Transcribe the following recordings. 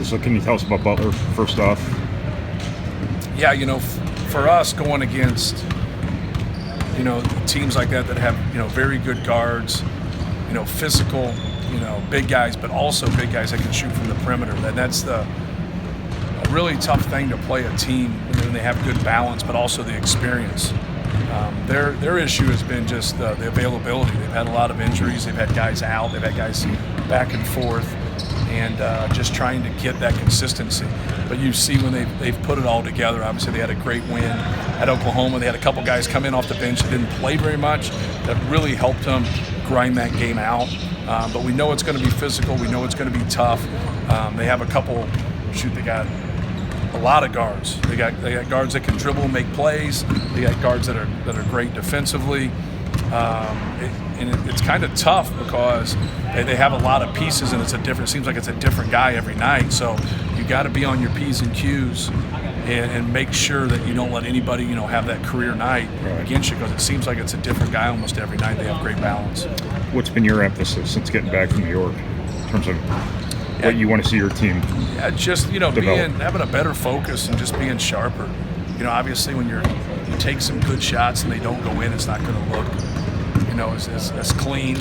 So can you tell us about Butler first off? Yeah, for us going against, teams like that have, very good guards, physical, big guys, but also big guys that can shoot from the perimeter. And that's a really tough thing to play a team when they have good balance, but also the experience. Their issue has been just the availability. They've had a lot of injuries. They've had guys out. They've had guys back and forth, and just trying to get that consistency. But you see when they've put it all together. Obviously, they had a great win at Oklahoma. They had a couple guys come in off the bench that didn't play very much that really helped them grind that game out. But we know it's going to be physical. We know it's going to be tough. They have a couple. They got a lot of guards. They got guards that can dribble and make plays. They got guards that are great defensively. It's kind of tough because they have a lot of pieces, and it seems like it's a different guy every night. So you got to be on your P's and Q's and make sure that you don't let anybody have that career night against you, because it seems like it's a different guy almost every night. They have great balance. What's been your emphasis since getting back from New York in terms of what you want to see your team? Yeah, just having a better focus and just being sharper. Obviously when you take some good shots and they don't go in, it's not going to look as clean.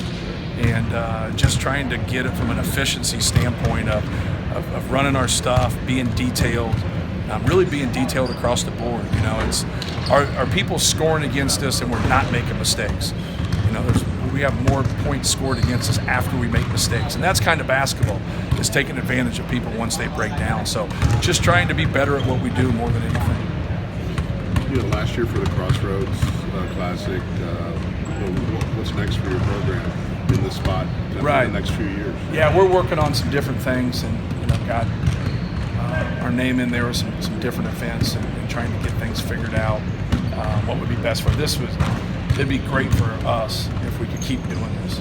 And just trying to get it from an efficiency standpoint of running our stuff, being detailed, really being detailed across the board. It's are people scoring against us and we're not making mistakes. We have more points scored against us after we make mistakes, and that's kind of basketball, is taking advantage of people once they break down. So just trying to be better at what we do more than anything. Last year for the Crossroads Classic, what's next for your program in this spot in the next few years? Yeah, we're working on some different things, and got our name in there with some different events and trying to get things figured out. What would be best for this it'd be great for us if we could keep doing this.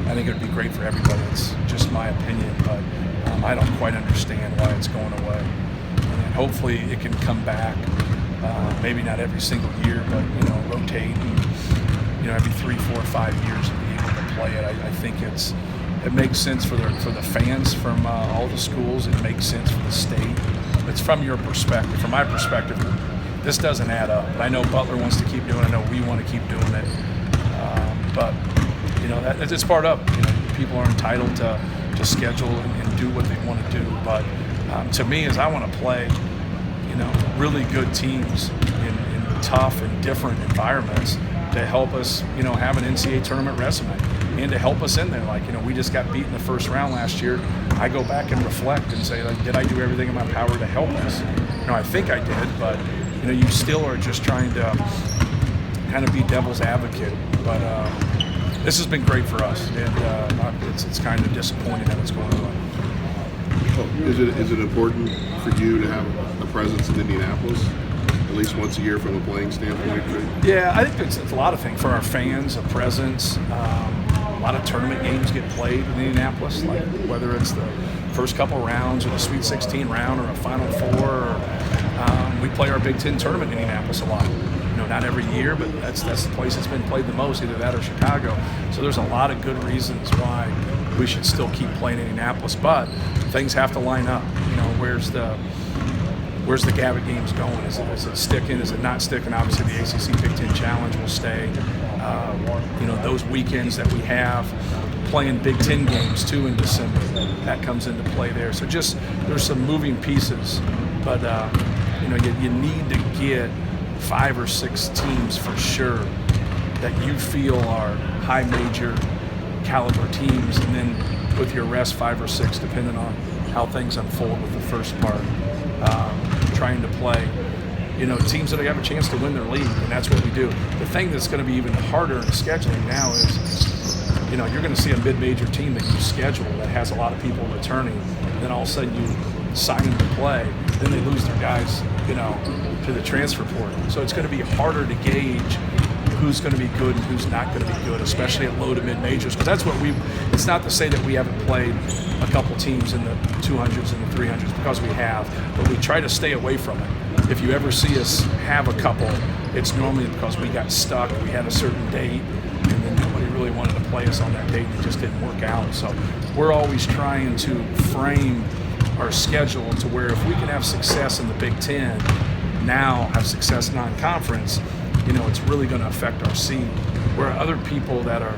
I think it'd be great for everybody. It's just my opinion, but I don't quite understand why it's going away. And hopefully it can come back. Maybe not every single year, but rotate and every 3, 4, 5 years and be able to play it. I think it makes sense for the fans from all the schools. It makes sense for the state. It's from your perspective. From my perspective, this doesn't add up. I know Butler wants to keep doing it. I know we want to keep doing it. But it's part of it. People are entitled to schedule and do what they want to do. But to me, I want to play really good teams in tough and different environments to help us have an NCAA tournament resume and to help us in there. We just got beat in the first round last year. I go back and reflect and say, did I do everything in my power to help us? I think I did, but you still are just trying to kind of be devil's advocate. But this has been great for us, and it's kind of disappointing that it's going away. Is it important for you to have a presence in Indianapolis at least once a year from a playing standpoint? Yeah, I think it's a lot of things for our fans, a presence. A lot of tournament games get played in Indianapolis, like whether it's the first couple rounds or the Sweet 16 round or a Final Four. We play our Big Ten tournament in Indianapolis a lot. Not every year, but that's the place that's been played the most, either that or Chicago. So there's a lot of good reasons why we should still keep playing in Indianapolis, but things have to line up. Where's the Gavitt games going? Is it sticking? Is it not sticking? Obviously, the ACC Big Ten Challenge will stay. Those weekends that we have playing Big Ten games too in December, that comes into play there. So just there's some moving pieces, but you need to get 5 or 6 teams for sure that you feel are high major caliber teams, and then with your rest 5 or 6, depending on how things unfold with the first part, trying to play teams that have a chance to win their league, and that's what we do. The thing that's going to be even harder in scheduling now is you're going to see a mid-major team that you schedule that has a lot of people returning, then all of a sudden you sign them to play, then they lose their guys to the transfer portal. So it's going to be harder to gauge who's going to be good and who's not going to be good, especially at low to mid majors. Because that's what it's not to say that we haven't played a couple teams in the 200s and the 300s, because we have, but we try to stay away from it. If you ever see us have a couple, it's normally because we got stuck, we had a certain date, and then nobody really wanted to play us on that date, and it just didn't work out. So we're always trying to frame our schedule to where if we can have success in the Big Ten, now have success non-conference, it's really going to affect our seed. Where other people that are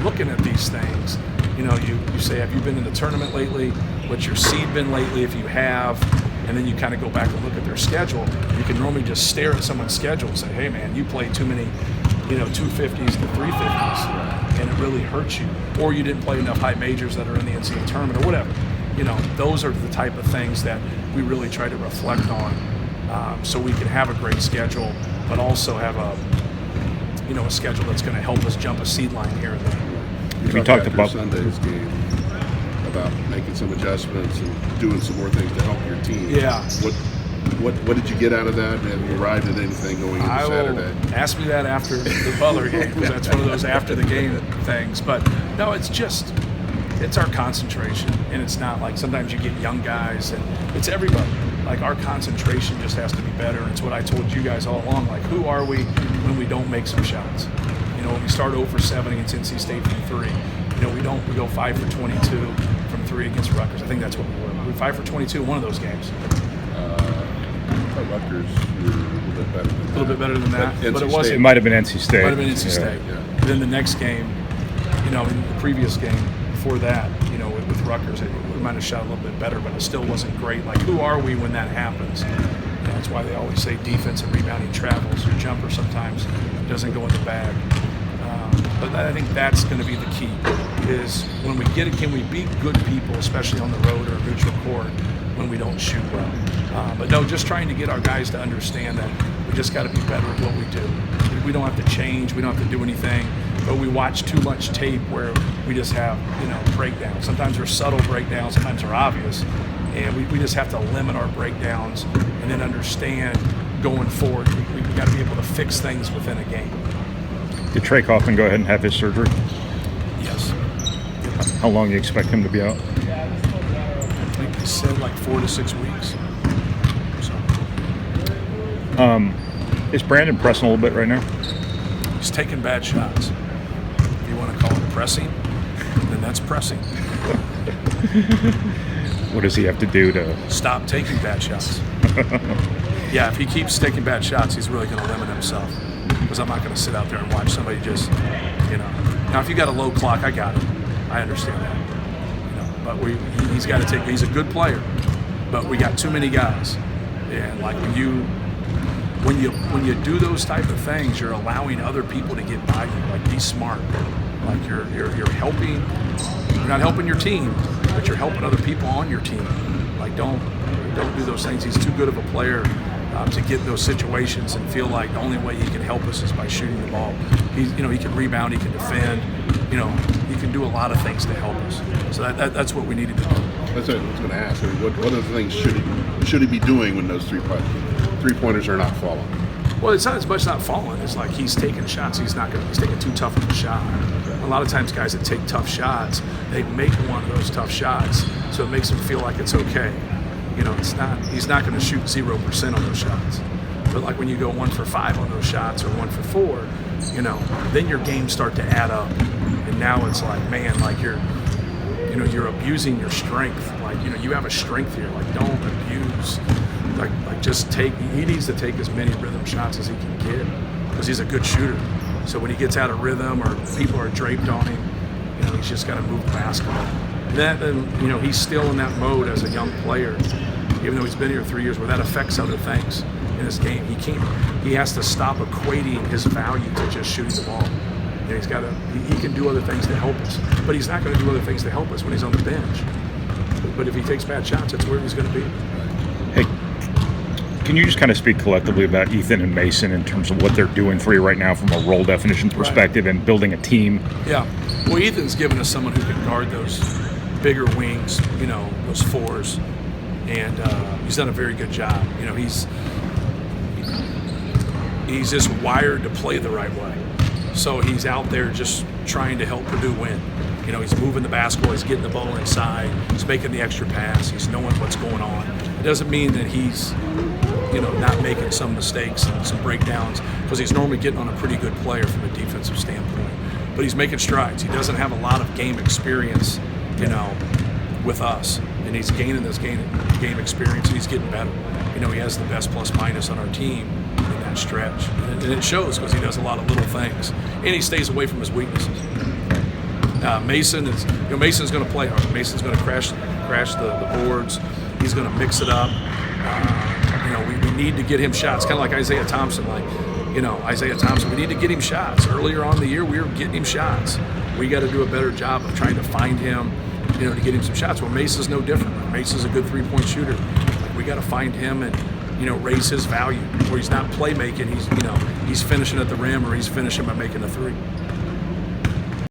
looking at these things, you say, have you been in the tournament lately? What's your seed been lately? If you have, and then you kind of go back and look at their schedule, you can normally just stare at someone's schedule and say, hey man, you played too many 250s to 350s, and it really hurts you. Or you didn't play enough high majors that are in the NCAA tournament or whatever. Those are the type of things that we really try to reflect on, so we can have a great schedule, but also have a schedule that's going to help us jump a seed line here and there. You talked about Sunday's game about making some adjustments and doing some more things to help your team. Yeah. What did you get out of that? Have you arrived at anything going into Saturday? Ask me that after the Butler game, because that's one of those after the game things. But no, it's our concentration, and it's not like sometimes you get young guys, and it's everybody. Like, our concentration just has to be better, and it's what I told you guys all along. Like, who are we when we don't make some shots? When we start 0 for 7 against NC State from 3, we go 5 for 22 from 3 against Rutgers. I think that's what we were. We 5 for 22 in one of those games. Rutgers were a little bit better than that. But it wasn't. It might have been NC State. Might have been NC State. Yeah. Then the next game, in the previous game before that, with Rutgers, we might have shot a little bit better, but it still wasn't great. Like, who are we when that happens? That's why they always say defense and rebounding travels. Your jumper sometimes doesn't go in the bag. But I think that's going to be the key, is when we get it, can we beat good people, especially on the road or neutral court, when we don't shoot well? But no, just trying to get our guys to understand that we just got to be better at what we do. We don't have to change. We don't have to do anything. But we watch too much tape where we just have, breakdowns. Sometimes they're subtle breakdowns. Sometimes they're obvious. And we just have to limit our breakdowns and then understand going forward. We got to be able to fix things within a game. Did Trey Kaufman go ahead and have his surgery? Yes. How long do you expect him to be out? I think he said like 4 to 6 weeks. Is Brandon pressing a little bit right now? He's taking bad shots. If you want to call it pressing, then that's pressing. What does he have to do to stop taking bad shots? Yeah, if he keeps taking bad shots, he's really going to limit himself. Because I'm not going to sit out there and watch somebody just, Now, if you got a low clock, I got it. I understand that. But he's got to take. He's a good player, but we got too many guys, and like when you do those type of things, you're allowing other people to get by you. Like, be smart. Like, you're helping. You're not helping your team, but you're helping other people on your team. Like, don't do those things. He's too good of a player to get in those situations and feel like the only way he can help us is by shooting the ball. He can rebound, he can defend, he can do a lot of things to help us. So that's what we needed to do. That's what I was going to ask. What other things should he be doing when those three-pointers are not falling? Well, it's not as much not falling. It's like he's taking shots. He's taking too tough of a shot. A lot of times guys that take tough shots, they make one of those tough shots, so it makes them feel like it's okay. He's not going to shoot 0% on those shots. But like when you go 1 for 5 on those shots or 1 for 4, then your games start to add up. And now it's like, man, like you're abusing your strength. Like, you have a strength here. Like, don't abuse. Like just take. He needs to take as many rhythm shots as he can get because he's a good shooter. So when he gets out of rhythm or people are draped on him, he's just got to move the basketball. Then he's still in that mode as a young player, even though he's been here 3 years, where that affects other things in his game. He has to stop equating his value to just shooting the ball. He can do other things to help us, but he's not going to do other things to help us when he's on the bench. But if he takes bad shots, that's where he's going to be. Hey, can you just kind of speak collectively about Ethan and Mason in terms of what they're doing for you right now from a role definition perspective and building a team? Yeah. Well, Ethan's given us someone who can guard those bigger wings, those fours, and he's done a very good job. He's just wired to play the right way. So he's out there just trying to help Purdue win. He's moving the basketball, he's getting the ball inside, he's making the extra pass, he's knowing what's going on. It doesn't mean that he's, not making some mistakes and some breakdowns, because he's normally getting on a pretty good player from a defensive standpoint. But he's making strides. He doesn't have a lot of game experience, with us. and he's gaining this game experience, and he's getting better. You know, he has the best plus minus on our team in that stretch, and it shows because he does a lot of little things, and he stays away from his weaknesses. Mason's going to play hard. Mason's going to crash the boards. He's going to mix it up. We need to get him shots, kind of like Isaiah Thompson. We need to get him shots. Earlier on in the year, we were getting him shots. We got to do a better job of trying to find him, to get him some shots. Well, Mason's no different. Mason's a good three-point shooter. We got to find him and, raise his value, where he's not playmaking. He's finishing at the rim, or he's finishing by making a three.